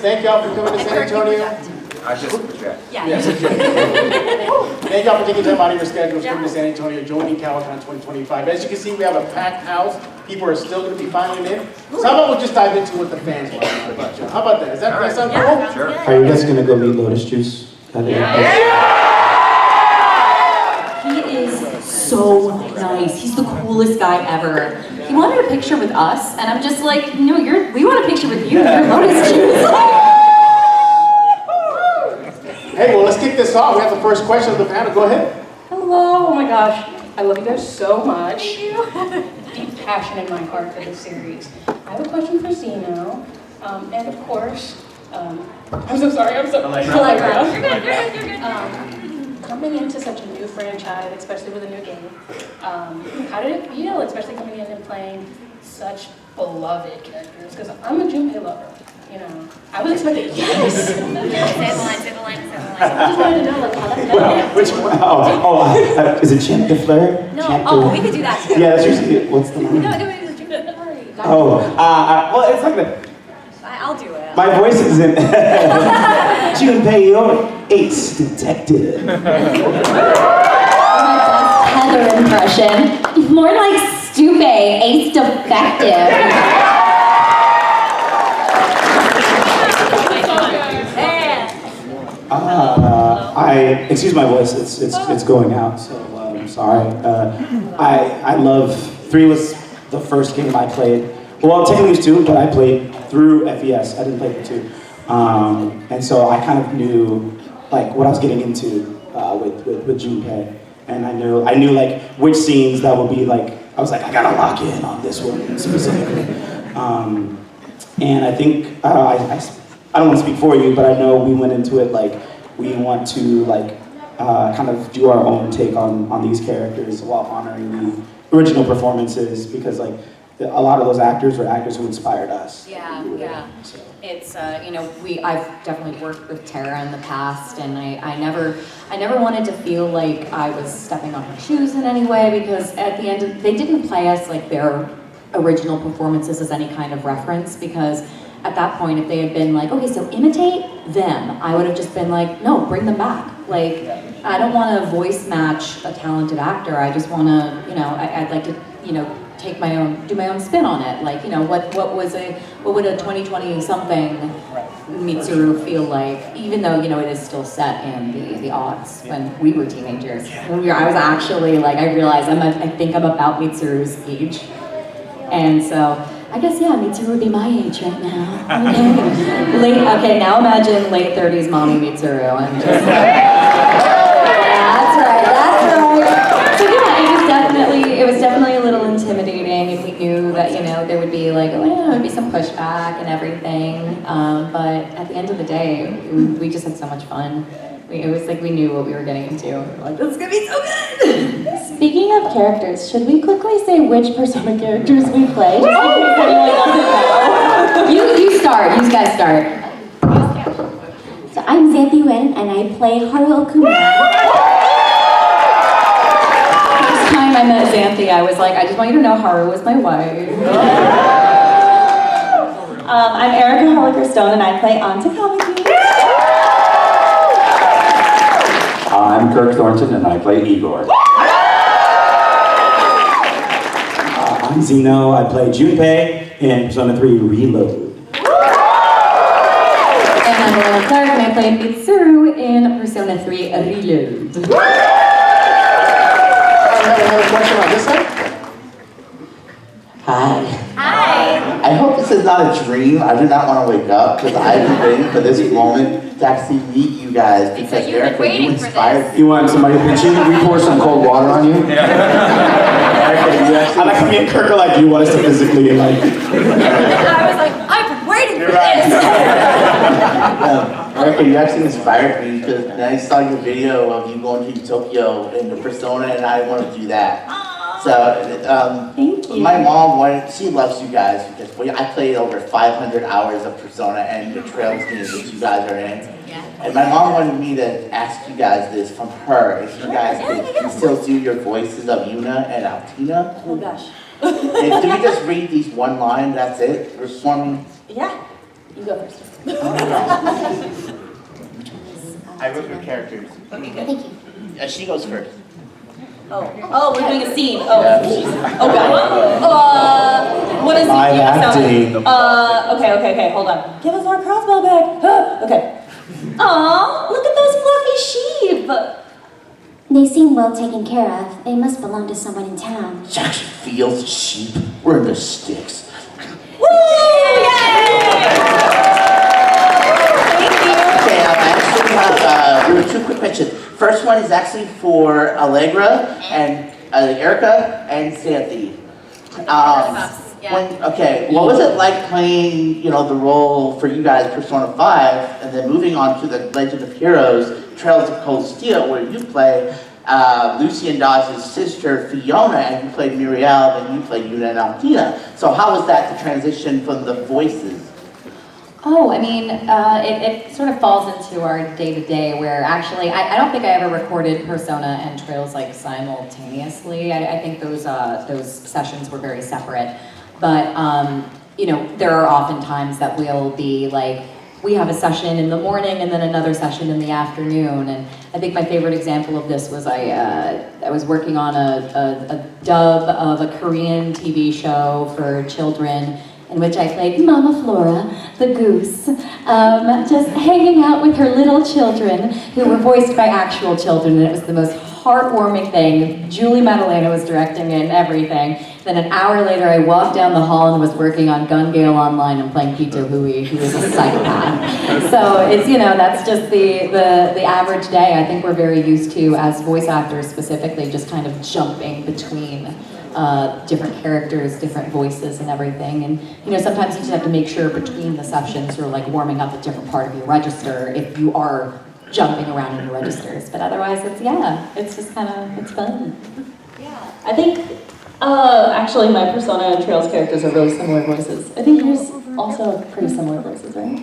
Thank y'all for coming to San Antonio. I just project. Yeah. Thank y'all for taking time out of your schedules, coming to San Antonio, joining Kawacon 2025. As you can see, we have a packed house. People are still going to be filing in. So how about we just dive into what the fans want to know about you? How about that? Does that sound cool? Sure. Are you guys gonna go meet Lotus Juice? He is so nice. He's the coolest guy ever. He wanted a picture with us, and I'm just like, no, we want a picture with you. You're Lotus Juice. Hey, well, let's kick this off. We have the first question of the panel. Go ahead. Hello, oh my gosh. I love you guys so much. Deep passion in my heart for this series. I have a question for Zeno. And of course, I'm so sorry, Allegra. You're good. Coming into such a new franchise, especially with a new game, how did it feel, especially coming in and playing such beloved characters? Because I'm a Junpei lover, you know. I was expecting, yes! Say the line. I just wanted to know, like, how that felt. Which one? Is it Chant the Flare? No, Chant we could do that too. Yeah, that's usually, what's the name? No, it was Junpei. Well, it's like that. I'll do it. My voice is in Junpei Iori, Ace Detective. My best Heather impression. More like Stupe, Ace Defective. Excuse my voice, it's going out, so I'm sorry. I love, 3 was the first game I played. Well, technically it was 2, but I played through FES. I didn't play for 2. And so I kind of knew like what I was getting into with Junpei. And I knew like which scenes that would be like, I was like, I gotta lock in on this one specifically. And I think, I don't want to speak for you, but I know we went into it like, we want to like kind of do our own take on these characters while honoring the original performances, because like a lot of those actors were actors who inspired us. Yeah. So. It's I've definitely worked with Tara in the past, and I never wanted to feel like I was stepping on her shoes in any way, because at the end they didn't play us like their original performances as any kind of reference, because at that point, if they had been like, okay, so imitate them, I would have just been like, no, bring them back. Like, I don't want to voice match a talented actor. I just want to, I'd like to, do my own spin on it. Like, what would a 2020 something Mitsuru feel like? Even though it is still set in the aughts when we were teenagers. I was actually like, I realized I think I'm about Mitsuru's age, and so. I guess, Mitsuru would be my age right now. Okay, now imagine late 30s mommy Mitsuru. And just, that's right. So it was definitely a little intimidating, and we knew that, there would be like, there would be some pushback and everything. But at the end of the day, we just had so much fun. It was like we knew what we were getting into. We were like, this is gonna be so good! Speaking of characters, should we quickly say which Persona characters we play? Just in case anyone doesn't know. You start. You guys start. So I'm Xanthe and I play Haru Okumura. First time I met Xanthe, I was like, I just want you to know Haru was my wife. I'm Erika Harlacher and I play Takamaki. I'm Kirk Thornton and I play Igor. I'm Zeno, I play Junpei in Persona 3 Reload. And I'm Clark, and I play Mitsuru in Persona 3 Reload. Another question on this side? Hi. Hi. I hope this is not a dream. I do not want to wake up because I've been waiting for this moment to actually meet you guys, because you've been Erika, waiting you for inspired this. me. You want somebody to pinch you? We pour some cold water on you? Erika, you I like how me and Kirk are like, you want us to physically like... I was like, I've been waiting for this. Erika, you actually inspired me, because then I saw your video of you going to Tokyo in the Persona, and I want to do that. So, Thank you. my mom she loves you guys, because I played over 500 hours of Persona and the Trails games that you guys are in. Yeah. And my mom wanted me to ask you guys this from her, if you guys can still do your voices of Yuna and Altina. Oh gosh. And do we just read these one line, that's it? Or for me? Yeah. You go first. I wrote your characters. Okay, good. Thank you. She goes first. Oh, we're doing a scene. Oh, Yeah. oh god. What is Live acting. Okay, hold on. Give us our crossbow back. Okay. Aw, look at those fluffy sheep. They seem well taken care of. They must belong to someone in town. She actually feels sheep. We're in the sticks. Woo! Yay! Okay, I actually have two quick questions. First one is actually for Allegra and Erika and Xanthe. What was it like playing, the role for you guys, Persona 5, and then moving on to the Legend of Heroes, Trails of Cold Steel, where you play Lucian Dawes' sister, Fiona, and you played Muriel, and you played Yuna and Altina. So how was that to transition from the voices? Oh, I mean, it sort of falls into our day-to-day where actually, I don't think I ever recorded Persona and Trails like simultaneously. I think those sessions were very separate. But, there are often times that we'll be like, we have a session in the morning and then another session in the afternoon. And I think my favorite example of this was I was working on a dub of a Korean TV show for children in which I played Mama Flora, the goose, just hanging out with her little children who were voiced by actual children, and it was the most heartwarming thing. Julie Madalena was directing it and everything. Then an hour later, I walked down the hall and was working on Gun Gale Online and playing Pito Hui, who is a psychopath. So it's, that's just the average day. I think we're very used to, as voice actors specifically, just kind of jumping between different characters, different voices and everything. And sometimes you just have to make sure between the sessions you're like warming up a different part of your register if you are jumping around in your registers. But otherwise it's just it's fun. Yeah. I think actually my Persona and Trails characters are really similar voices. I think yours also have pretty similar voices, right?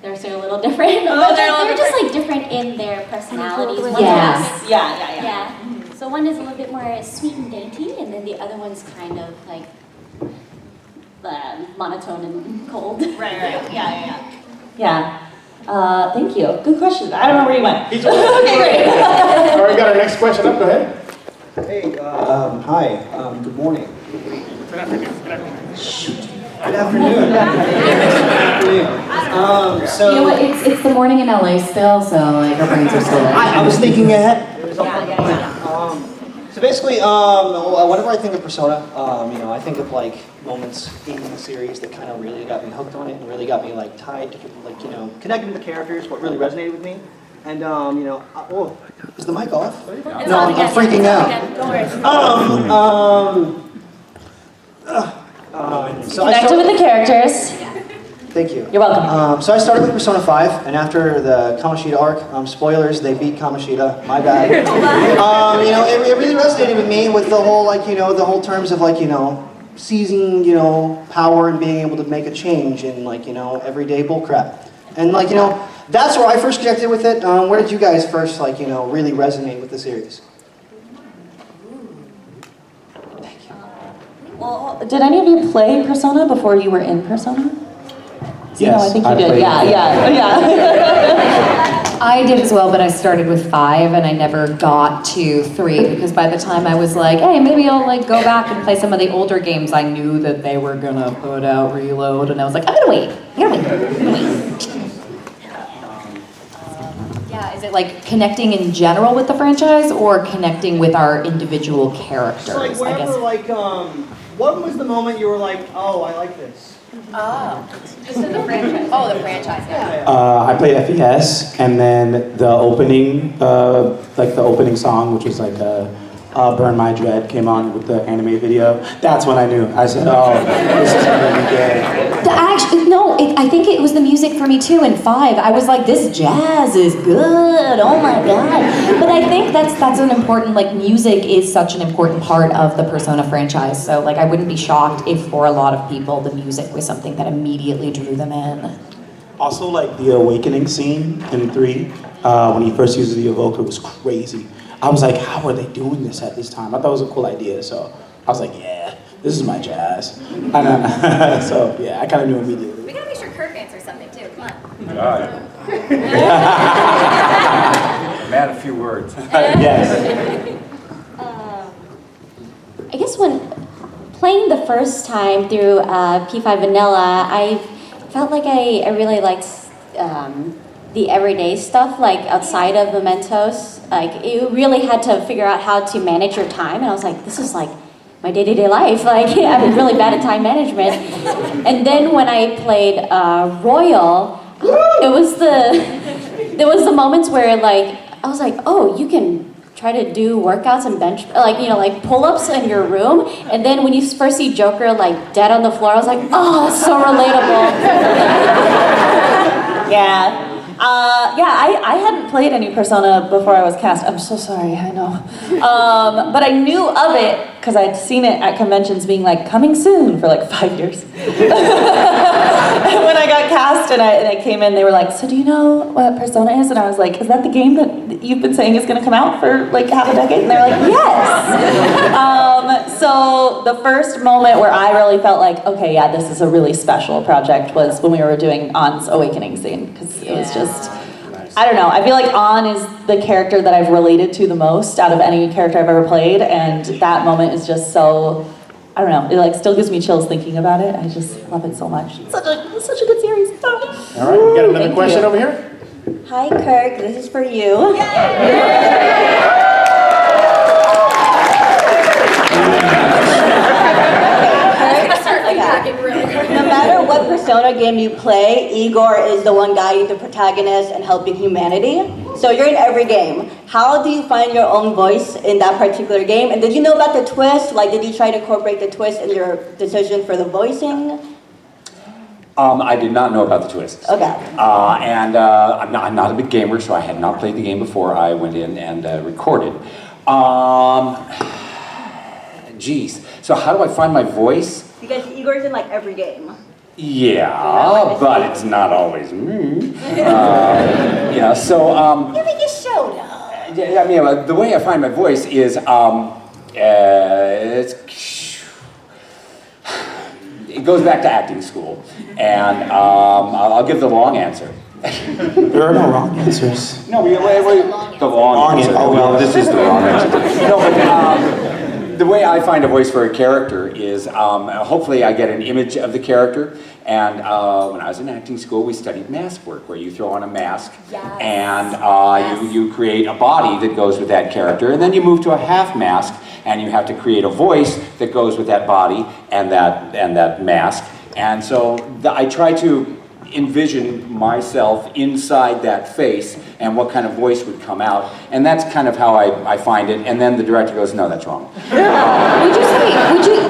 They're still a little different. Oh, they're just like different in their personalities. One's Yes. Yeah. So one is a little bit more sweet and dainty, and then the other one's kind of like monotone and cold. Right. Yeah. Thank you. Good question. I don't know where you went. Okay, great. All right, we got our next question up. Go ahead. Hey, hi, good morning. Good afternoon. Good afternoon. So You know what, it's the morning in LA still, so like our brains are still I was thinking ahead. Yeah. So basically, whenever I think of Persona, I think of like moments in the series that kind of really got me hooked on it and really got me like tied to connecting with the characters, what really resonated with me. And oh, is the mic off? No, I'm freaking out. Don't worry. So Connected with the characters. Thank you. You're welcome. So I started with Persona 5, and after the Kamoshida arc, spoilers, they beat Kamoshida, my bad. It really resonated with me with the whole, the whole terms of, seizing, power and being able to make a change in, everyday bullcrap. And, that's where I first connected with it. Where did you guys first, really resonate with the series? Well, did any of you play Persona before you were in Persona? Yes, I think you I did. played Yeah. I did as well, but I started with 5 and I never got to 3 because by the time I was like, hey, maybe I'll go back and play some of the older games, I knew that they were gonna put out Reload, and I was like, I'm gonna wait. Yeah, is it like connecting in general with the franchise or connecting with our individual characters? So, what was the moment you were like, oh, I like this? Just in the franchise. Oh, the franchise. Yeah. I played FES, and then the opening, the opening song, which was Burn My Dread, came on with the anime video. That's when I knew. I said, oh, this is gonna be good. I think it was the music for me too in 5. I was like, this jazz is good, oh my god. But I think that's an important, music is such an important part of the Persona franchise. So I wouldn't be shocked if for a lot of people the music was something that immediately drew them in. Also, the awakening scene in 3, when he first uses the evoker, was crazy. I was like, how are they doing this at this time? I thought it was a cool idea, so I was like, yeah, this is my jazz. So yeah, I kind of knew immediately. We gotta make sure Kirk answers something. Man, a few words. Yes. I guess when playing the first time through P5 Vanilla, I felt like I really liked the everyday stuff, like outside of Mementos. Like, you really had to figure out how to manage your time, and I was like, this is like my day-to-day life. Like, I'm really bad at time management. And then when I played Royal, there was the moments where like I was like, oh, you can try to do workouts and bench, like, you know, like pull-ups in your room. And then when you first see Joker like dead on the floor, I was like, oh, that's so relatable. Yeah. I hadn't played any Persona before I was cast. I'm so sorry, I know. But I knew of it because I'd seen it at conventions being like, coming soon for like 5 years. And when I got cast and I came in, they were like, so do you know what Persona is? And I was like, is that the game that you've been saying is gonna come out for like half a decade? And they're like, yes! So the first moment where I really felt like, okay, yeah, this is a really special project was when we were doing Ann's Awakening scene, because it was just, I don't know, I feel like Ann is the character that I've related to the most out of any character I've ever played, and that moment is just so, I don't know, it like still gives me chills thinking about it. I just love it so much. It's such a good series. All right, we got another question over here. Hi, Kirk, this is for you. No matter what Persona game you play, Igor is the one guiding the protagonist and helping humanity. So you're in every game. How do you find your own voice in that particular game? And did you know about the twist? Like, did you try to incorporate the twist in your decision for the voicing? I did not know about the twists. Okay. I'm not a big gamer, so I had not played the game before I went in and recorded. Geez, so how do I find my voice? Because Igor's in like every game. Yeah, but it's not always me. Yeah, so You think you showed up. yeah, I mean, the way I find my voice is it goes back to acting school, and I'll give the long answer. There are no wrong answers. No, wait. The long answer. Oh, Well, this is the wrong answer. No, but the way I find a voice for a character is hopefully I get an image of the character. And when I was in acting school, we studied mask work, where you throw on a mask and you create a body that goes with that character, and then you move to a half mask, and you have to create a voice that goes with that body and that mask. And so I try to envision myself inside that face and what kind of voice would come out, and that's kind of how I find it. And then the director goes, "No, that's wrong."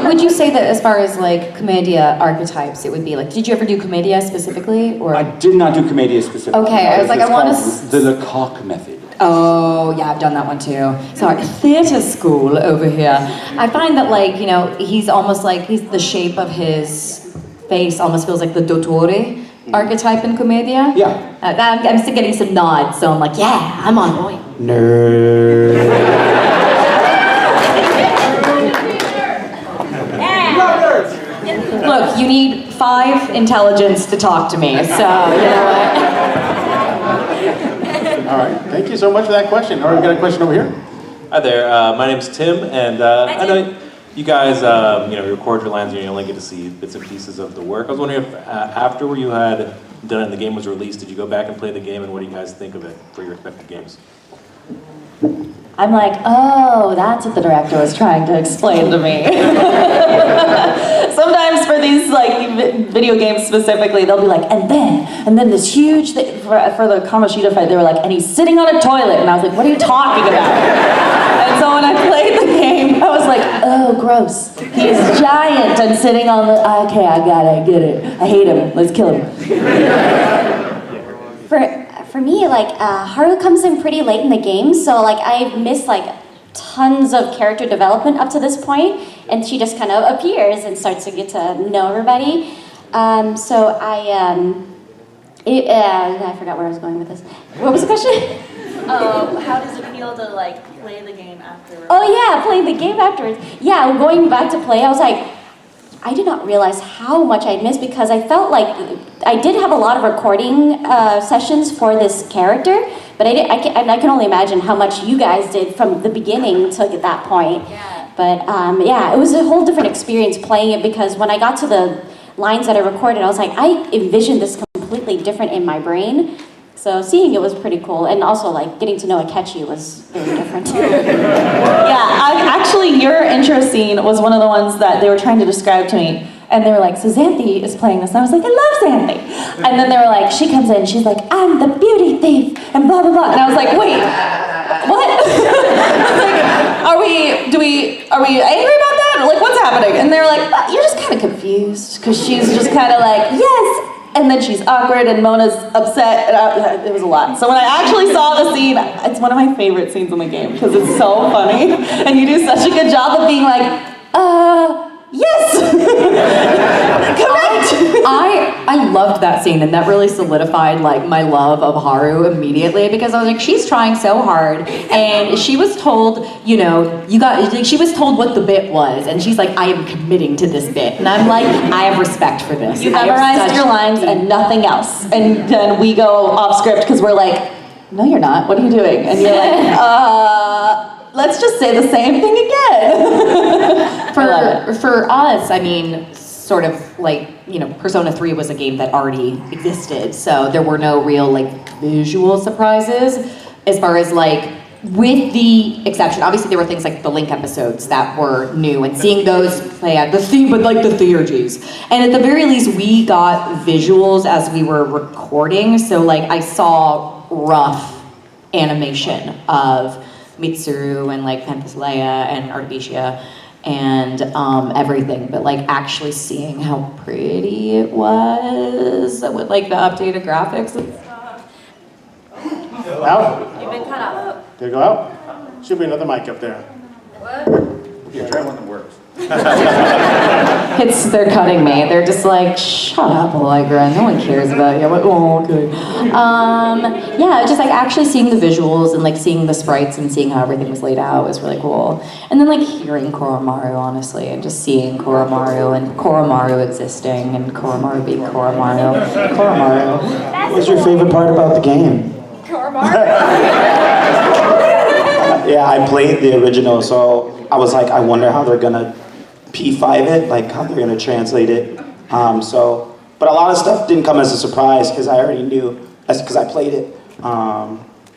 Would you say that as far as like commedia archetypes, it would be like, did you ever do commedia specifically, or? I did not do commedia specifically. Okay, I was like, I want to. The Lecoq method. Oh, yeah, I've done that one too. Sorry, theater school over here. I find that, like, you know, he's almost like, the shape of his face almost feels like the Dottore archetype in commedia. Yeah. I'm still getting some nods, so I'm like, yeah, I'm on point. Nerd. Look, you need 5 intelligence to talk to me, so, you know what? All right, thank you so much for that question. All right, we got a question over here. Hi there, my name's Tim, and I know you guys, you record your lines and you only get to see bits and pieces of the work. I was wondering if after you had done it and the game was released, did you go back and play the game, and what do you guys think of it for your respective games? I'm like, oh, that's what the director was trying to explain to me. Sometimes for these like video games specifically, they'll be like, and then this huge thing, for the Kamoshida fight, they were like, and he's sitting on a toilet, and I was like, what are you talking about? And so when I played the game, I was like, oh, gross. He's giant and sitting on the, okay, I got it, I get it. I hate him, let's kill him. For me, like, Haru comes in pretty late in the game, so like I've missed like tons of character development up to this point, and she just kind of appears and starts to get to know everybody. I forgot where I was going with this. What was the question? How does it feel to like play the game afterwards? Oh yeah, playing the game afterwards. Yeah, going back to play, I was like, I did not realize how much I'd missed because I felt like I did have a lot of recording sessions for this character, but I can only imagine how much you guys did from the beginning to that point. Yeah. But yeah, it was a whole different experience playing it because when I got to the lines that I recorded, I was like, I envisioned this completely different in my brain. So seeing it was pretty cool, and also like getting to know Akechi was very different. Actually, your intro scene was one of the ones that they were trying to describe to me. And they were like, so Xanthe is playing this. And I was like, I love Xanthe. And then they were like, she comes in, she's like, I'm the beauty thief, and blah, blah, blah. And I was like, wait, what? Like, are we angry about that? Like, what's happening? And they were like, you're just kind of confused. Because she's just kind of like, yes. And then she's awkward, and Mona's upset. And it was a lot. So when I actually saw the scene, it's one of my favorite scenes in the game because it's so funny. And you do such a good job of being like, yes! Correct! I loved that scene, and that really solidified like my love of Haru immediately because I was like, she's trying so hard, and she was told, you know, she was told what the bit was, and she's like, I am committing to this bit, and I'm like, I have respect for this. You memorized your lines and nothing else, and then we go off script because we're like, no, you're not. What are you doing? And you're like, let's just say the same thing again. For us, I mean, sort of like, you know, Persona 3 was a game that already existed, so there were no real like visual surprises as far as like, with the exception, obviously there were things like the Link episodes that were new, and seeing those play out, the theurgies. And at the very least, we got visuals as we were recording, so like I saw rough animation of Mitsuru and like Princess Leia and Artemisia and everything, but like actually seeing how pretty it was with like the updated graphics and stuff. Out? You've been cut off. Did it go out? Should be another mic up there. What? Yeah, try one that works. They're cutting me. They're just like, shut up, Allegra. No one cares about you. I'm like, oh, okay. Yeah, just like actually seeing the visuals and like seeing the sprites and seeing how everything was laid out was really cool. And then like hearing Koromaru, honestly, and just seeing Koromaru and Koromaru existing and Koromaru being Koromaru. Koromaru. What was your favorite part about the game? Yeah, I played the original, so I was like, I wonder how they're gonna P5 it, like how they're gonna translate it. But a lot of stuff didn't come as a surprise because I already knew, because I played it.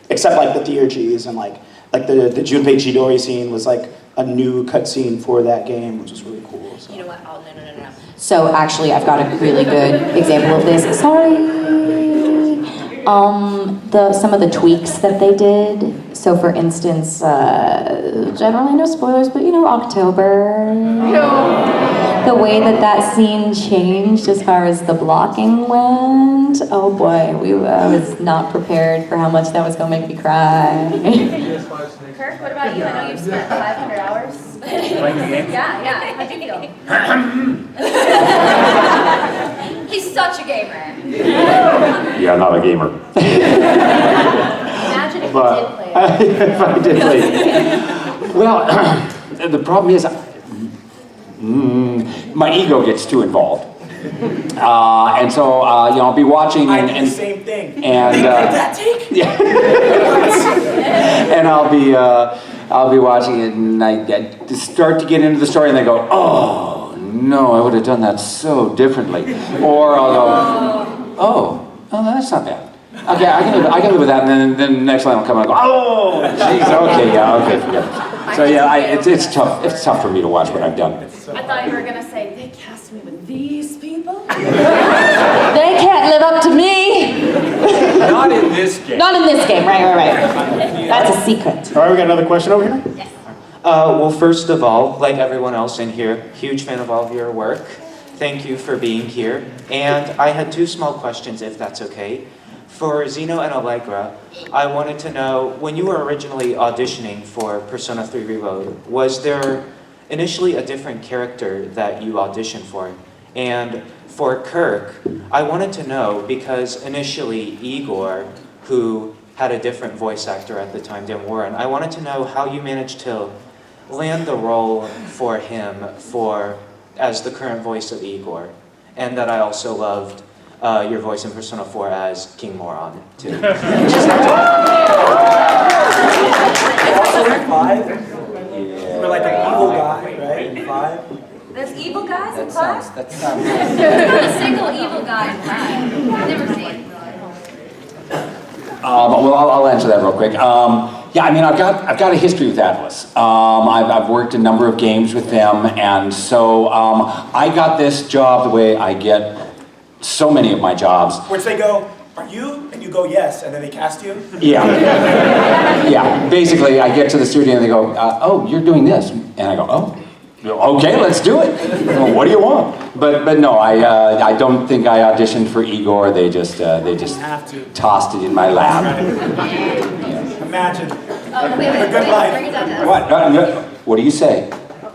Except like the theurgies and like the Junpei Chidori scene was like a new cutscene for that game, which was really cool. So. You know what? Oh, no. So actually, I've got a really good example of this. Sorry. Some of the tweaks that they did. So for instance, generally no spoilers, but you know, October. The way that scene changed as far as the blocking went. Oh boy, I was not prepared for how much that was going to make me cry. Kirk, what about you? I know you've spent 500 hours. Playing the game? Yeah. How'd you feel? He's such a gamer. Yeah, not a gamer. Imagine if you did play it. If I did play it. Well, the problem is, my ego gets too involved. And so, you know, I'll be watching and... I did the same thing. And, that take? Yeah. And I'll be watching it and I start to get into the story and they go, oh, no, I would have done that so differently. Or I'll go, oh, that's not bad. Okay, I can live with that, and then the next line will come and I'll go, oh, jeez, okay, forget it. So yeah, it's tough. It's tough for me to watch what I've done. I thought you were gonna say they cast me with these people. They can't live up to me. Not in this game. Not in this game, right. That's a secret. All right, we got another question over here? Yes. Well, first of all, like everyone else in here, huge fan of all of your work. Thank you for being here. And I had two small questions, if that's okay. For Zeno and Allegra, I wanted to know, when you were originally auditioning for Persona 3 Reload, was there initially a different character that you auditioned for? And for Kirk, I wanted to know, because initially Igor, who had a different voice actor at the time than Warren, I wanted to know how you managed to land the role for him for as the current voice of Igor, and that I also loved your voice in Persona 4 as King Moron, too. Also in 5, you were like an evil guy, right? In 5. There's evil guys in That 5? sounds. A single evil guy in 5. I've never seen. Well, I'll answer that real quick. Yeah, I mean, I've got a history with Atlas. I've worked a number of games with them, and so I got this job the way I get so many of my jobs. Which they go, are you? And you go, yes, and then they cast you? Yeah. Yeah, basically, I get to the studio and they go, oh, you're doing this. And I go, oh, okay, let's do it. Well, what do you want? But no, I don't think I auditioned for Igor. They just Have to. tossed it in my lap. Imagine. Oh, wait, A good life. bring it down to us. What do you say?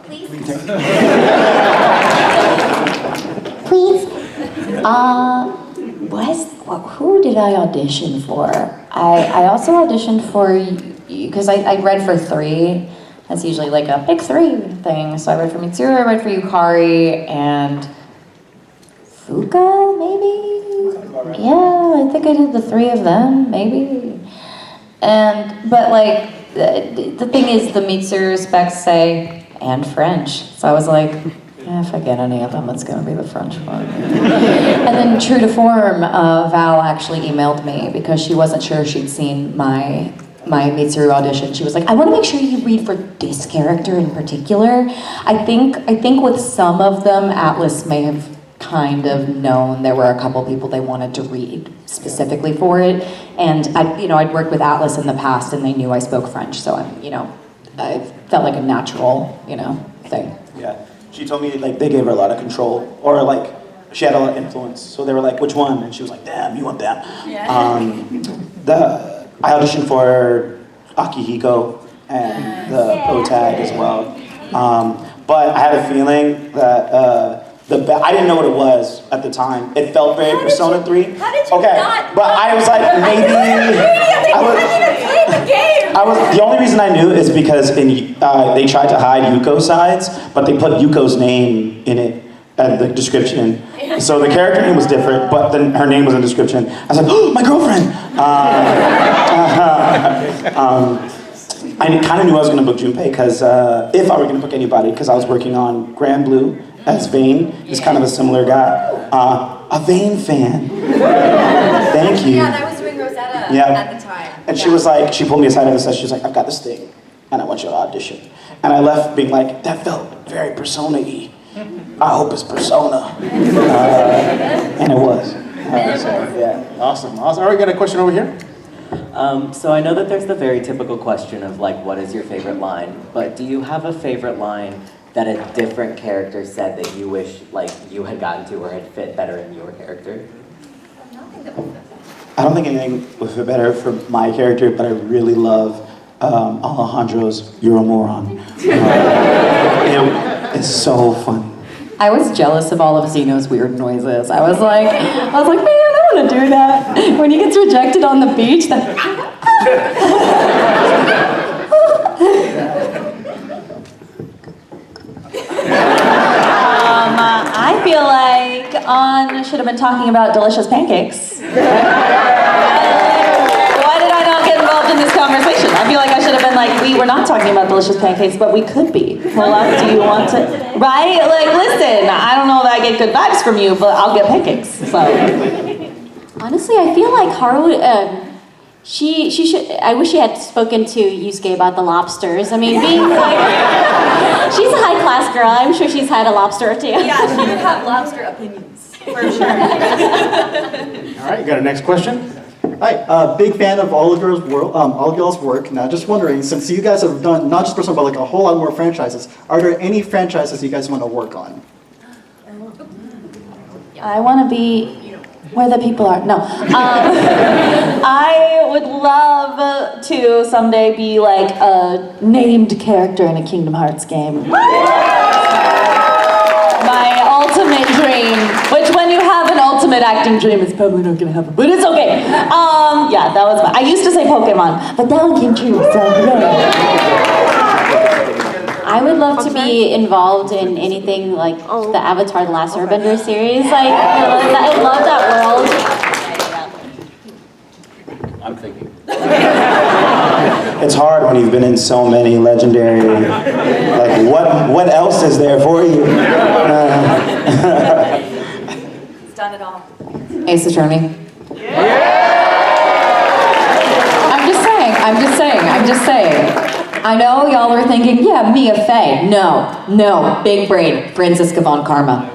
Please. Please. Who did I audition for? I also auditioned for, because I read for 3. That's usually like a big 3 thing. So I read for Mitsuru, I read for Yukari, and Fuka, maybe? Yeah, I think I did the 3 of them, maybe. But like, the thing is, the Mitsuru specs say, and French. So I was like, if I get any of them, it's gonna be the French one. And then true to form, Val actually emailed me because she wasn't sure she'd seen my Mitsuru audition. She was like, I want to make sure you read for this character in particular. I think with some of them, Atlas may have kind of known there were a couple people they wanted to read specifically for it. And I'd worked with Atlas in the past and they knew I spoke French. So I felt like a natural, thing. Yeah. She told me like they gave her a lot of control, or like she had a lot of influence. So they were like, which one? And she was like, damn, you want that. Yeah. I auditioned for Akihiko and the O-Tag as well. But I had a feeling that I didn't know what it was at the time. It felt very Persona 3. How did you okay, not but I was like, maybe the only reason I knew is because they tried to hide Yuko's sides, but they put Yuko's name in it at the description. So the character name was different, but then her name was in the description. I was like, oh, my girlfriend! I kind of knew I was going to book Junpei, because if I were going to book anybody, because I was working on Grand Blue as Vane. He's kind of a similar guy. A Vane fan. Thank you. Yeah, that was doing Rosetta at the time. And she was like, she pulled me aside and said, she was like, I've got this thing, and I want you to audition. And I left being like, that felt very Persona-y. I hope it's Persona. And it was. Yeah, awesome. All right, got a question over here? So I know that there's the very typical question of like, what is your favorite line? But do you have a favorite line that a different character said that you wish like you had gotten to or had fit better in your character? I don't think anything would fit better for my character, but I really love Alejandro's "You're a Moron." It's so funny. I was jealous of all of Zeno's weird noises. I was like, man, I want to do that. When he gets rejected on the beach, then. I feel like On should have been talking about delicious pancakes. Why did I not get involved in this conversation? I feel like I should have been like, we were not talking about delicious pancakes, but we could be. Well, do you want to? Right? Like, listen, I don't know that I get good vibes from you, but I'll get pancakes. So. Honestly, I feel like Haru, she should, I wish she had spoken to Yusuke about the lobsters. I mean, being like, she's a high class girl. I'm sure she's had a lobster or two. Yeah, she would have lobster opinions, for sure. All right, you got a next question? Hi, big fan of all of y'all's work. Now, just wondering, since you guys have done not just Persona, but like a whole lot more franchises, are there any franchises you guys want to work on? I want to be where the people are. No. I would love to someday be like a named character in a Kingdom Hearts game. My ultimate dream, which when you have an ultimate acting dream, it's probably not gonna happen, but it's okay. Yeah, that was I used to say Pokemon, but that one came true, so yeah. I would love to be involved in anything like the Avatar: The Last Airbender series. Like, I love that world. I'm thinking. It's hard when you've been in so many legendary, like what else is there for you? It's done it all. Ace Attorney. I'm just saying. I know y'all are thinking, yeah, Mia Fey. No, big brain, Francisca Von Karma.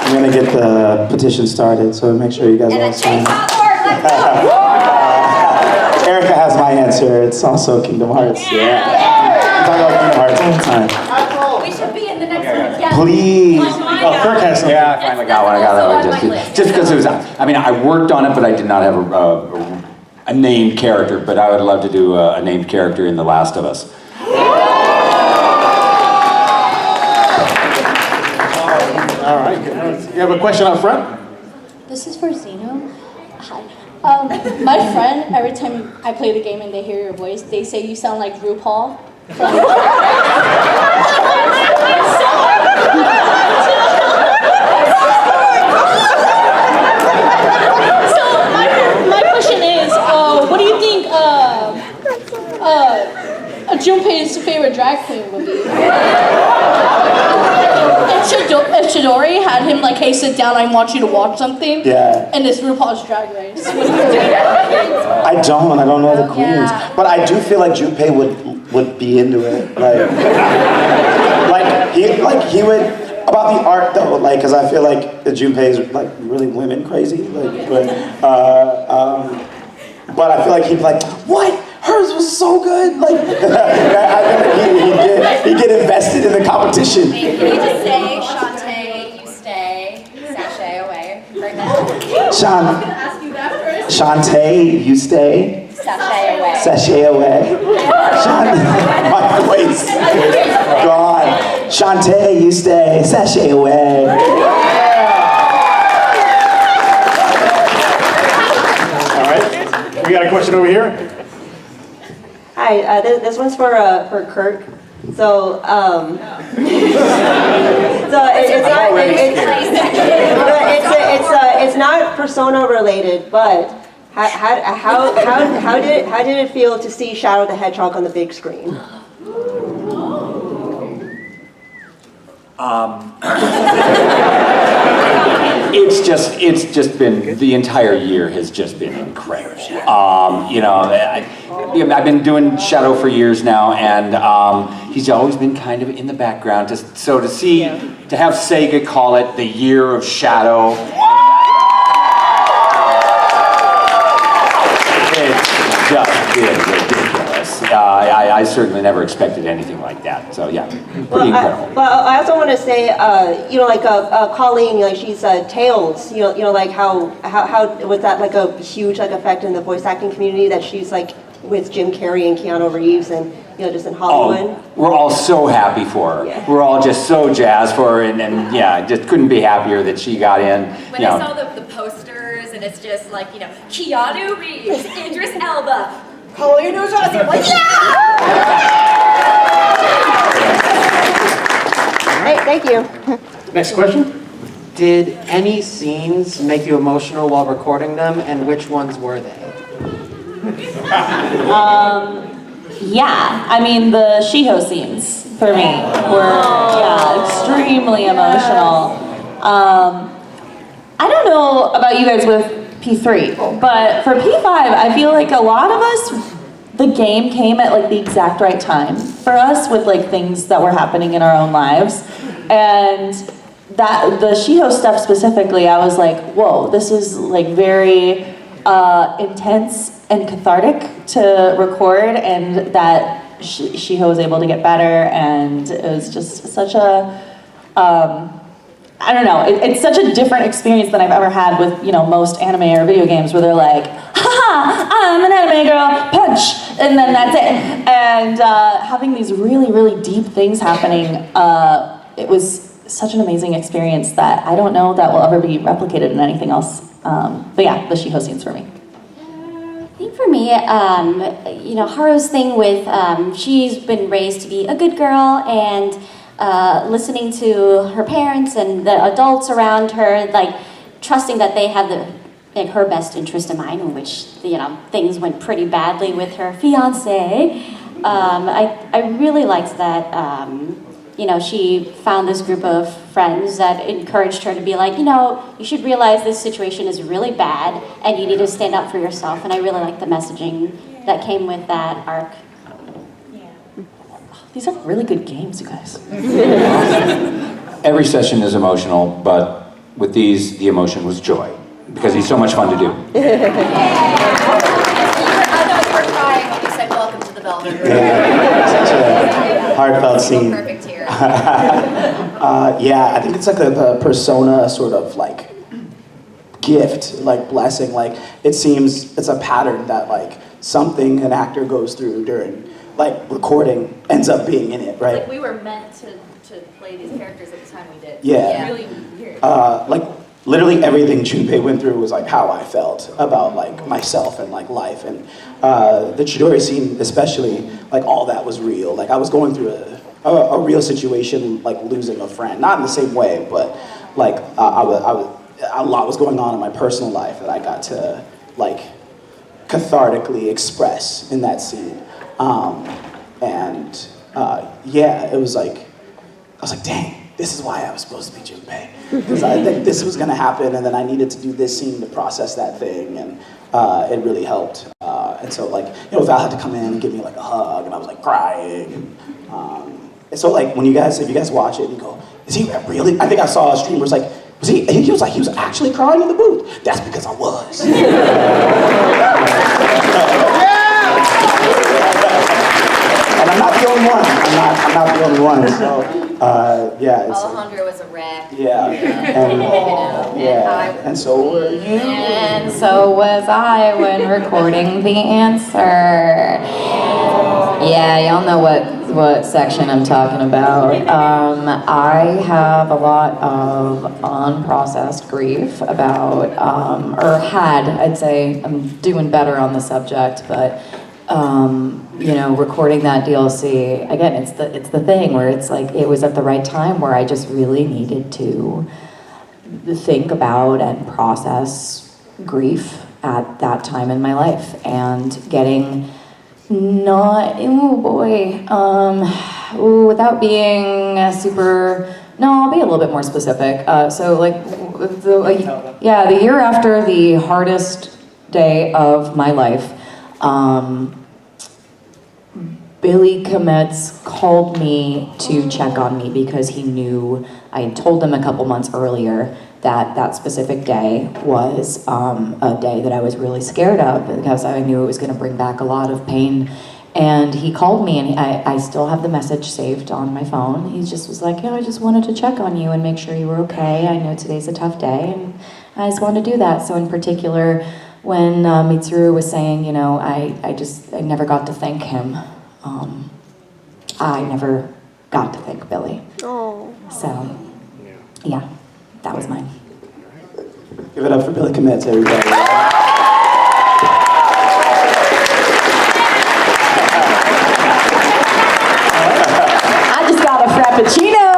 I'm gonna get the petition started, so make sure you guys all sign. Erika has my answer. It's also Kingdom Hearts. Yeah. I'm talking about Kingdom Hearts all the time. We should be in the next one. Yeah. Please. Oh, Kirk has something. Yeah, I finally got one. I got that one just because it was. I mean, I worked on it, but I did not have a named character. But I would love to do a named character in The Last of Us. All right. You have a question up front? This is for Zeno. Hi. My friend, every time I play the game and they hear your voice, they say you sound like RuPaul. So my question is, what do you think Junpei's favorite drag queen would be? If Chidori had him like, hey, sit down, I want you to watch something. Yeah. And it's RuPaul's Drag Race. What do you think? I don't know the queens, but I do feel like Junpei would be into it. Like he would. About the art though, like, because I feel like the Junpei is like really women crazy, but I feel like he'd be like, what? Hers was so good. Like, I think he'd get invested in the competition. Can you just say, Xanthe, you stay, sashay away right now? Xanthe, you stay. Sashay away. Sashay away. My voice is gone. Xanthe, you stay. Sashay away. All right. We got a question over here. Hi, this one's for Kirk. So, it's not persona related, but how did it feel to see Shadow the Hedgehog on the big screen? It's just been, the entire year has just been incredible. You know, I've been doing Shadow for years now, and he's always been kind of in the background. So to have Sega call it the year of Shadow, it's just been ridiculous. I certainly never expected anything like that. So yeah, pretty incredible. I also want to say, Colleen, like she's Tails. You know, like how was that like a huge like effect in the voice acting community that she's like with Jim Carrey and Keanu Reeves and just in Hollywood. Oh, we're all so happy for her. Yeah. We're all just so jazzed for her, and yeah, just couldn't be happier that she got in. When I saw the posters, and it's just like, Keanu Reeves, Idris Elba, pull your nose out, I'm like, yeah! Hey, thank you. Next question. Did any scenes make you emotional while recording them, and which ones were they? Yeah, I mean the Shiho scenes for me were extremely emotional. I don't know about you guys with P3, but for P5, I feel like a lot of us, the game came at like the exact right time for us with like things that were happening in our own lives, and that the Shiho stuff specifically, I was like, whoa, this is like very intense and cathartic to record, and that Shiho was able to get better, and it was just such a, I don't know, it's such a different experience than I've ever had with, most anime or video games where they're like, haha, I'm an anime girl, punch, and then that's it. And having these really, really deep things happening, it was such an amazing experience that I don't know that will ever be replicated in anything else. But yeah, the Shiho scenes for me. think for me, Haru's thing with, she's been raised to be a good girl and listening to her parents and the adults around her, like trusting that they have her best interest in mind, in which, things went pretty badly with her fiance. I really liked that, she found this group of friends that encouraged her to be like, you should realize this situation is really bad and you need to stand up for yourself. And I really like the messaging that came with that arc. These are really good games, you guys. Every session is emotional, but with these, the emotion was joy, because he's so much fun to do. I know you were crying when you said welcome to the Velvet Room. Such a heartfelt scene. Perfect here. Yeah, I think it's like the persona sort of like gift, like blessing. Like it seems it's a pattern that like something an actor goes through during like recording ends up being in it, right? Like we were meant to play these characters at the time we did. Yeah. Really weird. Like literally everything Junpei went through was like how I felt about like myself and like life, and the Chidori scene especially, like all that was real. Like I was going through a real situation, like losing a friend, not in the same way, but like a lot was going on in my personal life that I got to like cathartically express in that scene. Yeah, it was like, I was like, dang, this is why I was supposed to be Junpei. Because I think this was gonna happen, and then I needed to do this scene to process that thing, and it really helped. And so like, Val had to come in and give me like a hug, and I was like crying. And so like, if you guys watch it, you go, is he really? I think I saw a stream where it's like, he was actually crying in the booth. That's because I was. And I'm not the only one. I'm not the only one. So, yeah. Alejandro was a wreck. Yeah. And so were you. And so was I when recording the answer. Yeah, y'all know what section I'm talking about. I have a lot of unprocessed grief about, or had, I'd say. I'm doing better on the subject, but recording that DLC, again, it's the thing where it's like, it was at the right time where I just really needed to think about and process grief at that time in my life, and getting without being I'll be a little bit more specific. So like, the year after the hardest day of my life, Billy Kometz called me to check on me because he knew I had told him a couple months earlier that specific day was a day that I was really scared of, because I knew it was going to bring back a lot of pain. And he called me, and I still have the message saved on my phone. He just was like, I just wanted to check on you and make sure you were okay. I know today's a tough day, and I just wanted to do that. So in particular, when Mitsuru was saying, I never got to thank him. I never got to thank Billy. Oh. So, yeah, that was mine. Give it up for Billy Kometz, everybody. I just got a Frappuccino!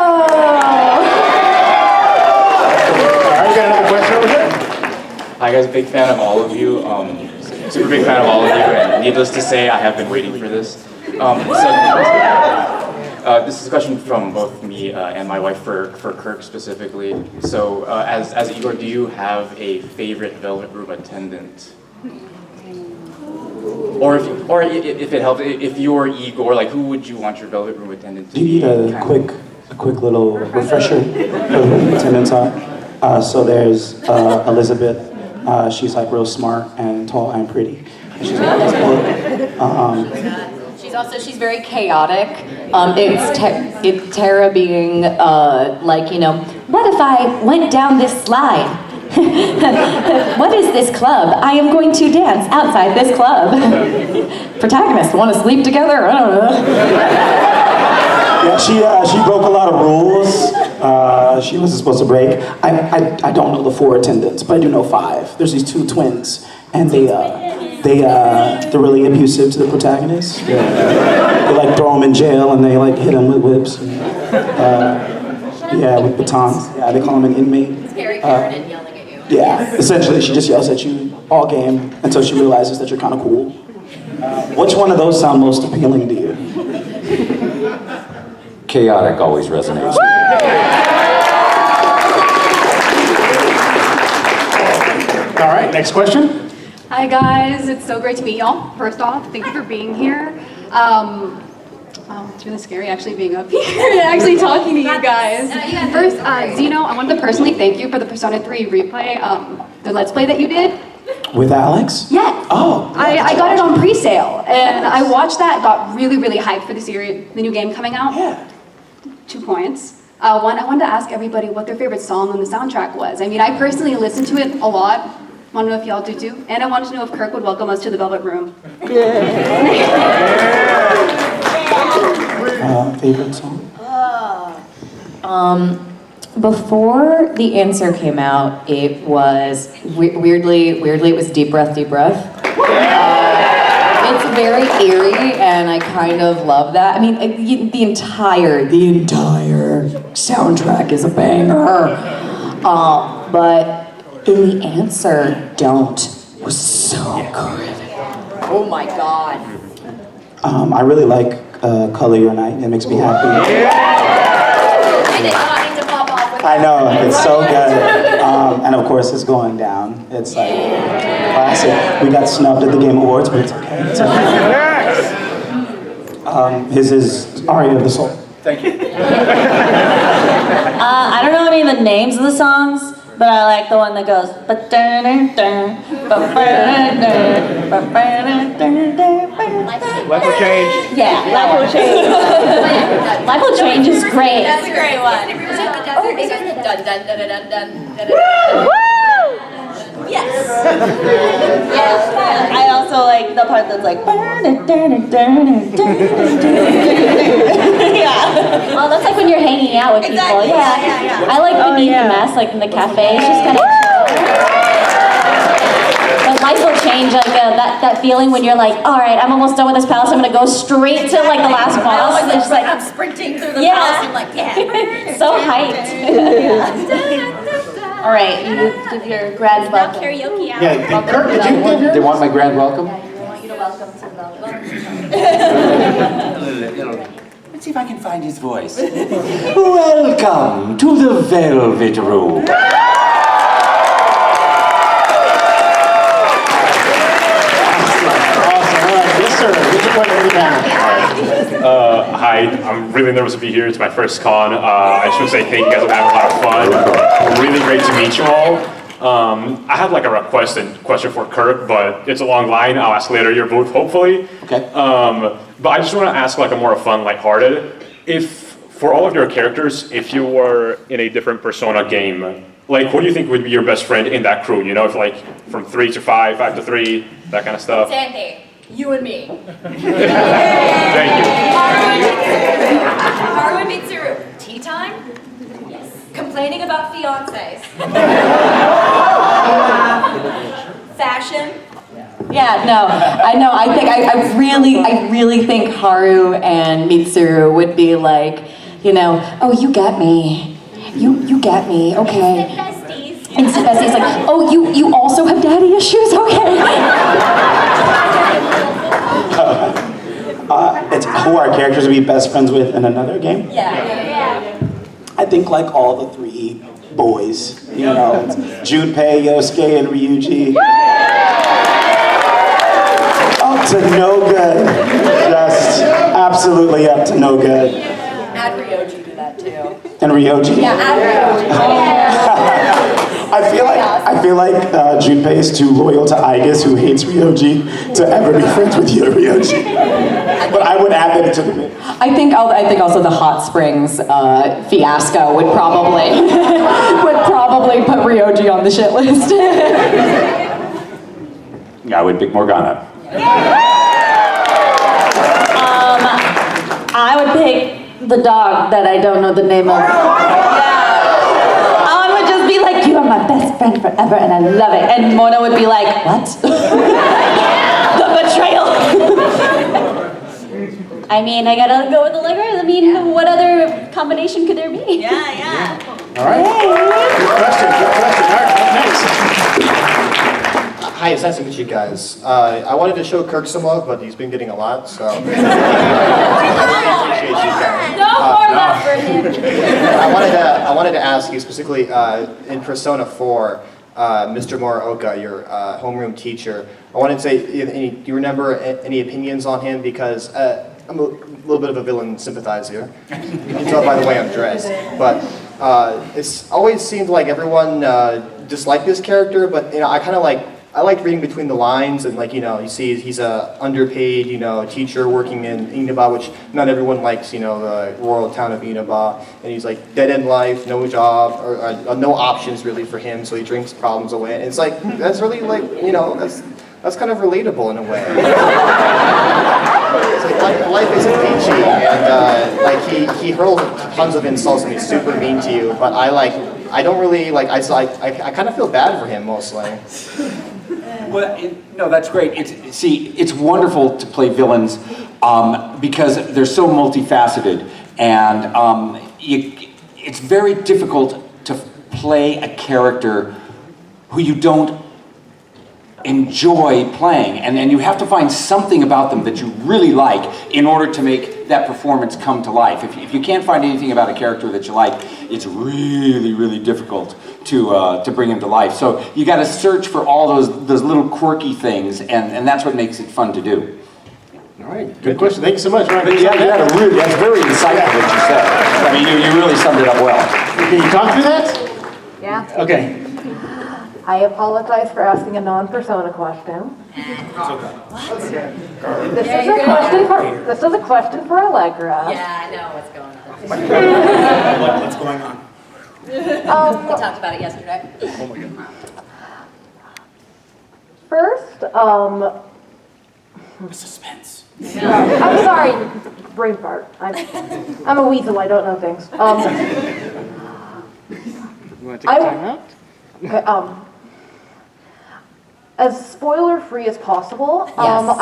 Alright, you got another question over here? Hi guys, big fan of all of you. Super big fan of all of you, and needless to say, I have been waiting for this. This is a question from both me and my wife for Kirk specifically. So, as Igor, do you have a favorite Velvet Room attendant? Or if it helps, if you're Igor, like who would you want your Velvet Room attendant to Do you be? need a quick little refresher of who attendants are? So there's Elizabeth. She's like real smart and tall and pretty. And she's got this book. She's very chaotic. It's Tara being what if I went down this slide? What is this club? I am going to dance outside this club. Protagonists want to sleep together? I don't know. Yeah, she broke a lot of rules. She wasn't supposed to break. I don't know the 4 attendants, but I do know 5. There's these 2 twins, and they're really abusive to the protagonist. They like throw them in jail, and they like hit them with whips. With batons. Yeah, they call him an inmate. Scary Karen and yelling at you. Yeah, essentially, she just yells at you all game until she realizes that you're kind of cool. Which one of those sound most appealing to you? Chaotic always resonates with me. All right, next question. Hi guys, it's so great to meet y'all. First off, thank you for being here. It's really scary actually being up here and actually talking to you guys. First, Zeno, I wanted to personally thank you for the Persona 3 replay, the Let's Play that you did. With Alex? Yeah. Oh. I got it on pre-sale, and I watched that, got really, really hyped for the series, the new game coming out. Yeah. 2 points. One, I wanted to ask everybody what their favorite song on the soundtrack was. I mean, I personally listened to it a lot. Want to know if y'all do too? And I wanted to know if Kirk would welcome us to the Velvet Room. Favorite song? Before the answer came out, it was weirdly it was Deep Breath, Deep Breath. It's very eerie, and I kind of love that. I mean, the entire soundtrack is a banger. But in the answer, Don't was so good. Oh my god. I really like Color Your Night. It makes me happy. I did not need to pop off with I know, it's so good. And of course, it's Going Down. It's like classic. We got snubbed at the Game Awards, but it's okay. It's okay. His is Aria of the Soul. Thank you. I don't know any of the names of the songs, but I like the one that goes. Life will change. Yeah, life will change. Life will change is great. That's a great one. It goes dun dun dun dun dun dun. Yes. Yeah. I also like the part that's like. Yeah. Oh, that's like when you're hanging out with people. Exactly. Yeah. I like Beneath the Mask, like in the cafe. It's just kind of chill. But life will change, like that feeling when you're like, all right, I'm almost done with this palace. I'm gonna go straight to like the last boss. It's just like I'm sprinting through the house. I'm like, yeah. So hyped. All right, you give your grand welcome. Karaoke out. Yeah, Kirk, did you give They want my grand welcome? I want you to welcome to the Velvet. Let's see if I can find his voice. Welcome to the Velvet Room. Hi, I'm really nervous to be here. It's my first con. I should say thank you guys. I'm having a lot of fun. Really great to meet you all. I have like a request and question for Kirk, but it's a long line. I'll ask later your booth, hopefully. Okay. But I just want to ask like a more fun, lighthearted. If for all of your characters, if you were in a different Persona game, like who do you think would be your best friend in that crew? You know, if like from 3 to 5, 5 to 3, that kind of stuff. Xanthe, you and me. Thank you. Haru and Mitsuru. Tea time? Yes. Complaining about fiancés. Fashion. Yeah, no, I know. I think I really think Haru and Mitsuru would be like, you know, oh, you get me, you get me, okay. Instant besties, like, oh, you also have daddy issues, okay. It's who our characters would be best friends with in another game. Yeah. I think like all the 3 boys, you know, it's Junpei, Yosuke, and Ryuji. Up to no good. Just absolutely up to no good. Add Ryoji to that too. And Ryoji? Yeah, add Ryoji. I feel like Junpei is too loyal to Aigis, who hates Ryoji, to ever be friends with Ryoji. But I would add that to the mix. I think also the Hot Springs fiasco would probably put Ryoji on the shit list. I would pick Morgana. I would pick the dog that I don't know the name of. Yeah. best friend forever, and I love it. And Mona would be like, what? The betrayal. I mean, I gotta go with Allegra. I mean, what other combination could there be? Yeah. All right. Good question. All right, up next. Hi, it's nice to meet you guys. I wanted to show Kirk some love, but he's been getting a lot, so. I appreciate you guys. No more love for him. I wanted to ask you specifically in Persona 4, Mr. Morioka, your homeroom teacher. I wanted to say, do you remember any opinions on him? Because I'm a little bit of a villain sympathizer. You can tell by the way I'm dressed. But it's always seemed like everyone disliked this character, but I like reading between the lines, and you see he's a underpaid, teacher working in Inaba, which not everyone likes, the rural town of Inaba, and he's like dead end life, no job, or no options really for him, so he drinks problems away, and it's like, that's really that's kind of relatable in a way. It's like life isn't peachy, and he hurls tons of insults and he's super mean to you, but I don't really, I kind of feel bad for him mostly. Well, no, that's great. It's wonderful to play villains because they're so multifaceted, and it's very difficult to play a character who you don't enjoy playing, and you have to find something about them that you really like in order to make that performance come to life. If you can't find anything about a character that you like, it's really, really difficult to bring him to life. So you got to search for all those little quirky things, and that's what makes it fun to do. All right, good question. Thank you so much, Ryan. That's very insightful what you said. I mean, you really summed it up well. Can you talk through that? Yeah. Okay. I apologize for asking a non-persona question. This is a question for Allegra. Yeah, I know what's going on. What's going on? We talked about it yesterday. Oh my god. First, suspense. I'm sorry, brain fart. I'm a weasel, I don't know things. You want to take time out? Okay, as spoiler-free as possible, Yes.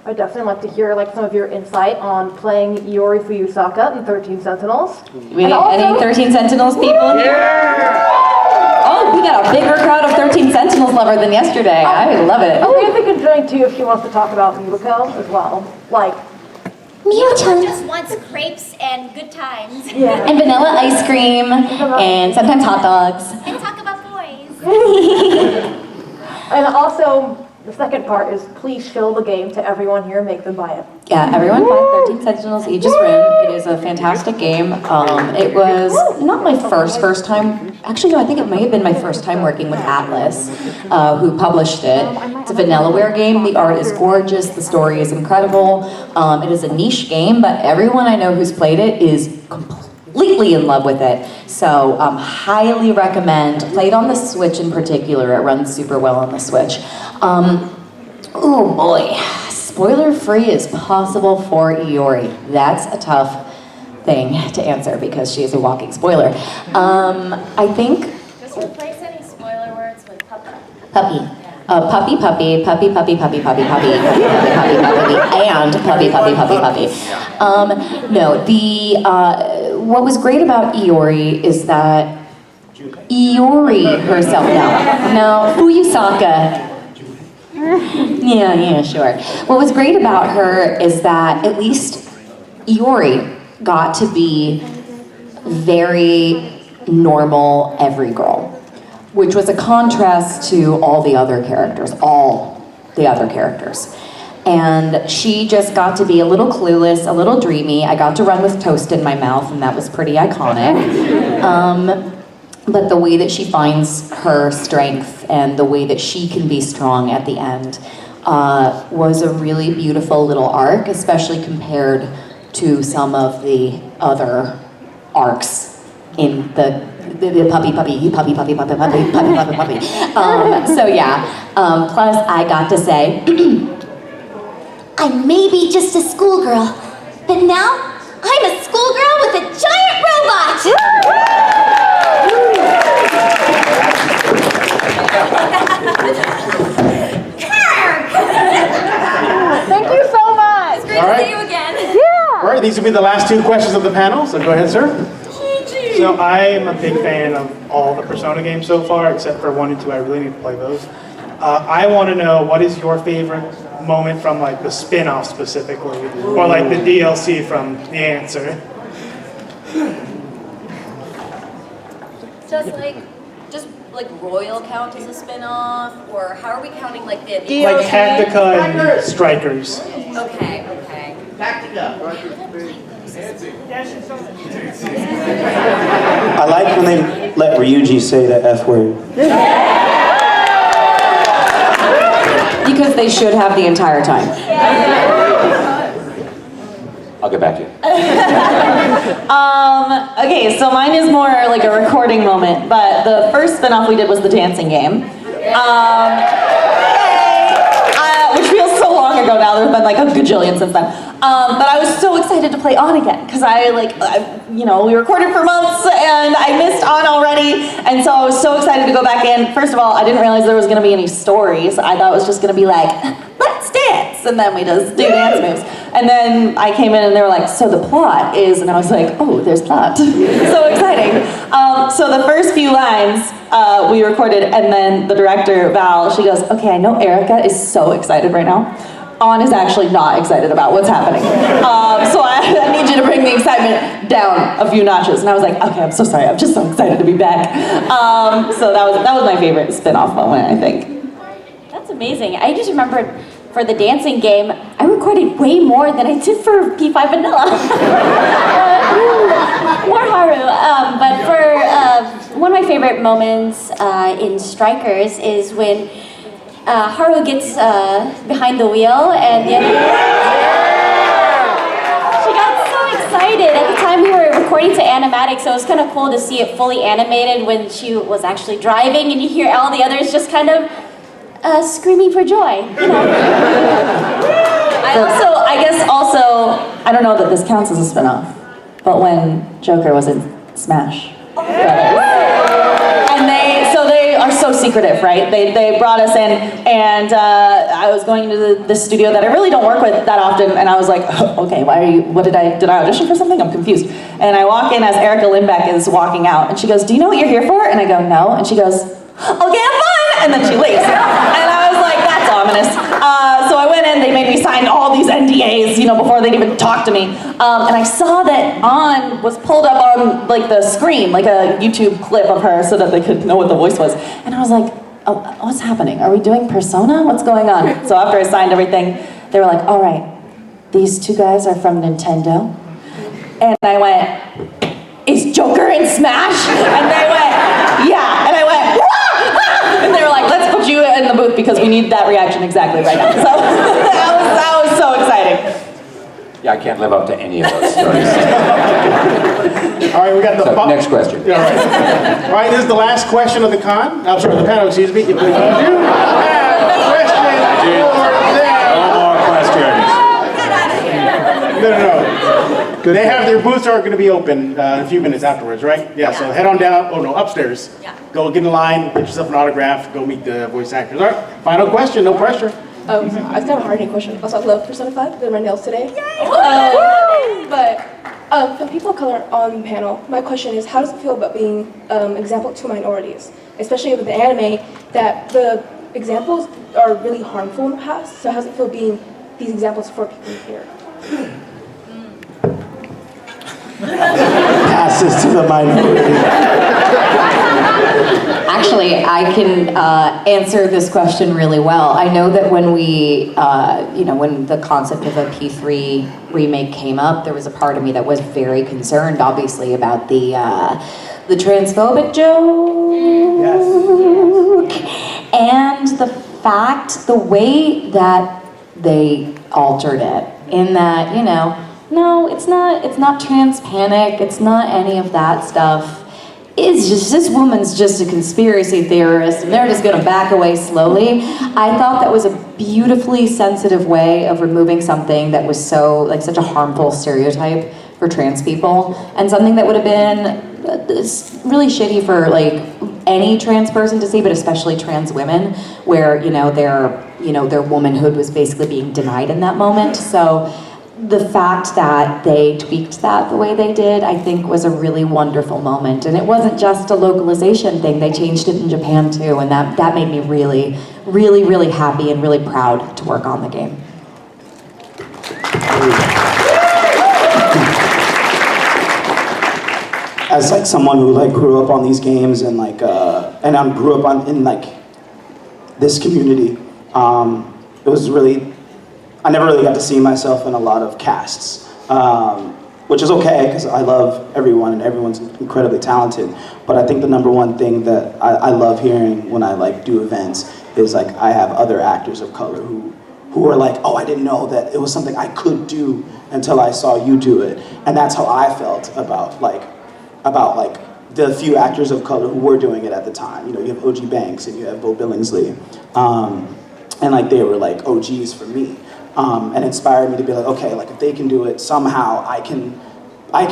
I'd definitely like to hear some of your insight on playing Iori Fuyusaka in 13 Sentinels. Any 13 Sentinels people in here? Oh, we got a bigger crowd of 13 Sentinels lover than yesterday. I love it. Amanda can join too if she wants to talk about Miyuko as well. Miyuko just wants crepes and good times. Yeah. And vanilla ice cream, and sometimes hot dogs. And talk about boys. And also, the second part is please show the game to everyone here, make them buy it. Yeah, everyone buy 13 Sentinels Aegis Rim. It is a fantastic game. It was not my first time. Actually, no, I think it may have been my first time working with Atlas, who published it. It's a Vanillaware game. The art is gorgeous. The story is incredible. It is a niche game, but everyone I know who's played it is completely in love with it. So highly recommend. Played on the Switch in particular. It runs super well on the Switch. Oh boy. Spoiler-free as possible for Iori. That's a tough thing to answer because she is a walking spoiler. I think... Just replace any spoiler words with puppy. Puppy. Puppy, puppy, puppy, puppy, puppy, puppy, puppy, puppy, puppy, puppy, and puppy, puppy, puppy, puppy. No, what was great about Iori is that Iori herself, no, Fuyusaka. Yeah, sure. What was great about her is that at least Iori got to be very normal every girl, which was a contrast to all the other characters. And she just got to be a little clueless, a little dreamy. I got to run with toast in my mouth, and that was pretty iconic. But the way that she finds her strength and the way that she can be strong at the end was a really beautiful little arc, especially compared to some of the other arcs in the puppy. So yeah, plus I got to say, I may be just a schoolgirl, but now I'm a schoolgirl with a giant robot! right, these will be the last two questions of the panel, so go ahead, sir. So I am a big fan of all the Persona games so far, except for 1 and 2. I really need to play those. I want to know, what is your favorite moment from like the spin-off specifically, or like the DLC from The Answer? Does Royal count as a spin-off, or how are we counting like the Like Hacktica and Strikers. Okay. I like when they let Ryuji say the F word. Because they should have the entire time. I'll get back to you. Okay, so mine is more like a recording moment, but the first spin-off we did was the dancing game. Which feels so long ago now, there's been like a gajillion since then. But I was so excited to play On again, because we recorded for months and I missed On already, and so I was so excited to go back in. First of all, I didn't realize there was gonna be any stories. I thought it was just gonna be like, let's dance, and then we just do dance moves. And then I came in and they were like, so the plot is, and I was like, oh, there's plot. So exciting. So the first few lines we recorded, and then the director, Val, she goes, okay, I know Erika is so excited right now. On is actually not excited about what's happening. So I need you to bring the excitement down a few notches. And I was like, okay, I'm so sorry, I'm just so excited to be back. So that was my favorite spin-off moment, I think. That's amazing. I just remembered for the dancing game, I recorded way more than I did for P5 Vanilla. More Haru. But for one of my favorite moments in Strikers is when Haru gets behind the wheel and she got so excited. At the time we were recording to animatics, so it was kind of cool to see it fully animated when she was actually driving, and you hear all the others just kind of screaming for joy. I guess also, I don't know that this counts as a spin-off, but when Joker was in Smash and they are so secretive, right? They brought us in, and I was going into the studio that I really don't work with that often, and I was like, okay, did I audition for something? I'm confused. And I walk in as Erika Lindbeck is walking out, and she goes, do you know what you're here for? And I go, no. And she goes, okay, have fun! And then she leaves. And I was like, that's ominous. So I went in, they made me sign all these NDAs, before they'd even talk to me. And I saw that On was pulled up on the screen, like a YouTube clip of her so that they could know what the voice was. And I was like, oh, what's happening? Are we doing Persona? What's going on? So after I signed everything, they were like, all right, these two guys are from Nintendo. And I went, is Joker in Smash? And they went, yeah. And I went, wah! And they were like, let's put you in the booth because we need that reaction exactly right now. So that was so exciting. Yeah, I can't live up to any of those stories. All right, we got the next question. Yeah, all right. All right, this is the last question of the con. I'm sorry, the panel, excuse me. If you have a question for them. No more questions. No. They have their booths are going to be open in a few minutes afterwards, right? Yeah, so head on down, upstairs. Yeah. Go get in line, get yourself an autograph, go meet the voice actors. All right, final question, no pressure. I've got a hard question. Also, I love Persona 5, did my nails today. But for people of color on the panel, my question is, how does it feel about being example to minorities? Especially with the anime, that the examples are really harmful in the past, so how does it feel being these examples for people here? Passes to the minority. Actually, I can answer this question really well. I know that when when the concept of a P3 remake came up, there was a part of me that was very concerned, obviously, about the transphobic joke. Yes. And the way that they altered it, in that, no, it's not trans panic, it's not any of that stuff. It's just, this woman's just a conspiracy theorist and they're just gonna back away slowly. I thought that was a beautifully sensitive way of removing something that was such a harmful stereotype for trans people, and something that would have been really shitty for any trans person to see, but especially trans women, where their womanhood was basically being denied in that moment. So the fact that they tweaked that the way they did, I think was a really wonderful moment. And it wasn't just a localization thing, they changed it in Japan too, and that made me really, really, really happy and really proud to work on the game. As like someone who like grew up on these games and like and I grew up in like this community, it was really, I never really got to see myself in a lot of casts, which is okay because I love everyone and everyone's incredibly talented. But I think the number one thing that I love hearing when I like do events is like I have other actors of color who are like, oh, I didn't know that it was something I could do until I saw you do it, and that's how I felt about the few actors of color who were doing it at the time. You know, you have O.G. Banks and you have Bo Billingsley, and like they were like OGs for me, and inspired me to be like, okay, like if they can do it, somehow I can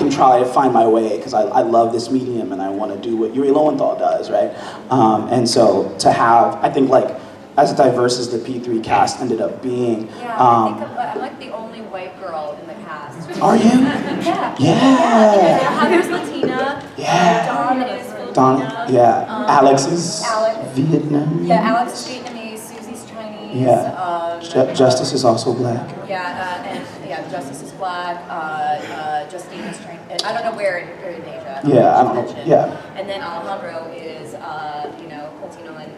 try to find my way because I love this medium and I want to do what Yuri Lowenthal does, right? And so to have, I think like as diverse as the P3 cast ended up being. Yeah, I think I'm like the only white girl in the cast. Are you? Yeah. Yeah. Heather's Latina. Yeah. Dawn is Filipina. Dawn, yeah. Alex is Vietnamese. Yeah, Alex is Vietnamese. Susie's Chinese. Yeah. Justice is also black. Yeah, and Justice is black. Justine is Chinese. I don't know where in Asia. Yeah, I don't know. Yeah. And then Alejandro is Latino and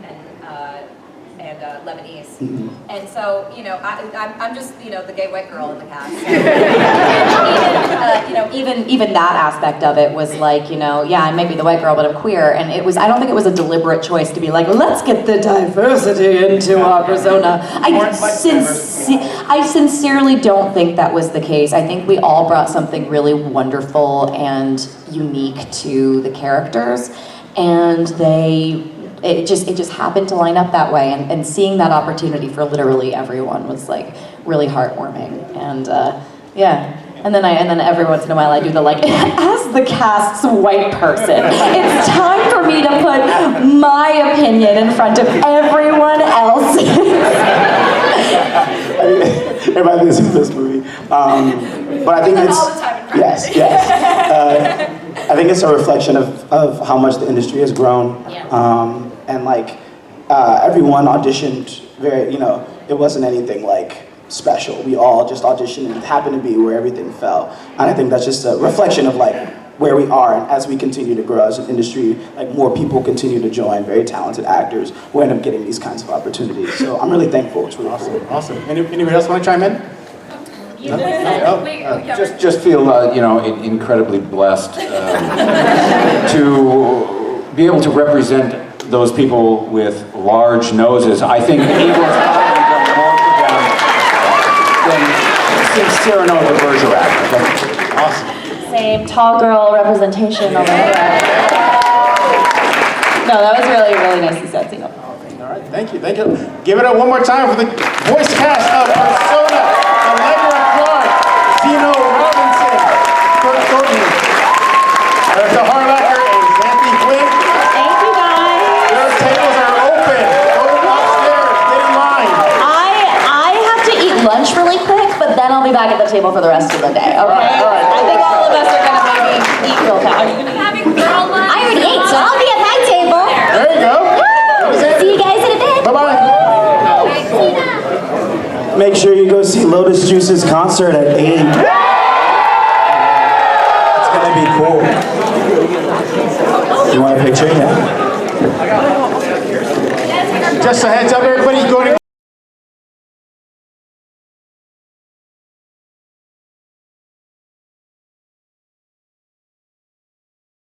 Lebanese. Mm-hmm. And so, I'm just, the gay white girl in the cast. Even that aspect of it was like, yeah, I may be the white girl, but I'm queer. And I don't think it was a deliberate choice to be like, let's get the diversity into our persona. I sincerely don't think that was the case. I think we all brought something really wonderful and unique to the characters. And it just happened to line up that way, and seeing that opportunity for literally everyone was like really heartwarming. And and then every once in a while I do the like, as the cast's white person, it's time for me to put my opinion in front of everyone else's. Everybody thinks of this movie, but I think it's all the time. yes. I think it's a reflection of how much the industry has grown. And like everyone auditioned very, it wasn't anything like special. We all just auditioned and it happened to be where everything fell. And I think that's just a reflection of like where we are, and as we continue to grow as an industry, like more people continue to join, very talented actors, we end up getting these kinds of opportunities. So I'm really thankful. It's really cool. Awesome. Anybody else want to chime in? Just feel incredibly blessed to be able to represent those people with large noses. I think Igor's probably done more for them than Cyrano de Bergerac. Awesome. Same tall girl representation over here. No, that was really, really nicely said, Zeno. All right, thank you. Give it up one more time for the voice cast of Persona, Allegra Clark, Zeno Robinson, Thornton, Erika Harlacher, and Xanthe Huynh. Thank you, guys. Their tables are open. Go upstairs, get in line. I have to eat lunch really quick, but then I'll be back at the table for the rest of the day, okay? All right. I think all of us are gonna maybe eat real fast. Are you gonna eat? I already ate, so I'll be at my table. There you go. See you guys in a bit. Bye-bye. Make sure you go see Lotus Juice's concert at 8. It's gonna be cool. You want a picture? Yeah. Just a heads up, everybody's going to